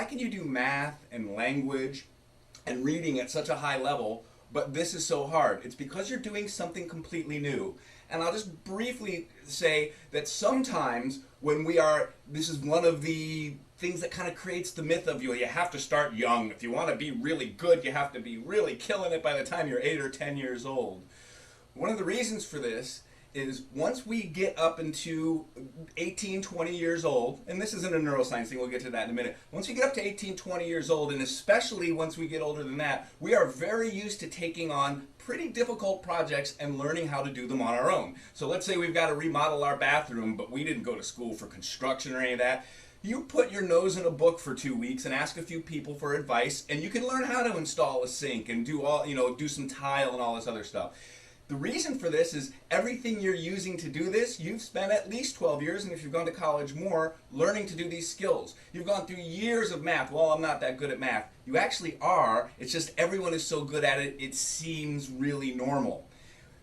why can you do math and language and reading at such a high level, but this is so hard? It's because you're doing something completely new. And I'll just briefly say that sometimes when this is one of the things that kind of creates the myth of you have to start young. If you want to be really good, you have to be really killing it by the time you're 8 or 10 years old. One of the reasons for this is once we get up into 18, 20 years old, and this isn't a neuroscience thing, we'll get to that in a minute. Once we get up to 18, 20 years old, and especially once we get older than that, we are very used to taking on pretty difficult projects and learning how to do them on our own. So let's say we've got to remodel our bathroom, but we didn't go to school for construction or any of that. You put your nose in a book for 2 weeks and ask a few people for advice, and you can learn how to install a sink and do some tile and all this other stuff. The reason for this is everything you're using to do this, you've spent at least 12 years, and if you've gone to college more, learning to do these skills. You've gone through years of math. Well, I'm not that good at math. You actually are. It's just everyone is so good at it, it seems really normal.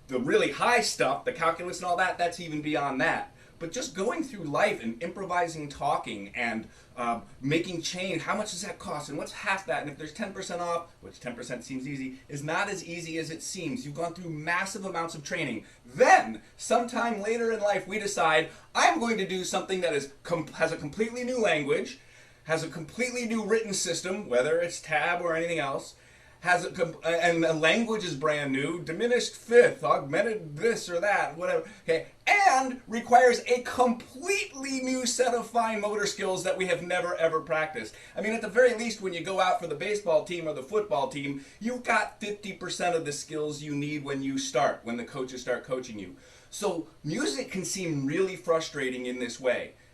The really high stuff, the calculus and all that, that's even beyond that. But just going through life and improvising, talking, and making change, how much does that cost, and what's half that, and if there's 10% off, which 10% seems easy, is not as easy as it seems. You've gone through massive amounts of training. Then, sometime later in life, we decide, I'm going to do something that has a completely new language, has a completely new written system, whether it's tab or anything else, and the language is brand new, diminished fifth, augmented this or that, whatever, okay, and requires a completely new set of fine motor skills that we have never ever practiced. I mean, at the very least, when you go out for the baseball team or the football team, you've got 50% of the skills you need when the coaches start coaching you. So music can seem really frustrating in this way.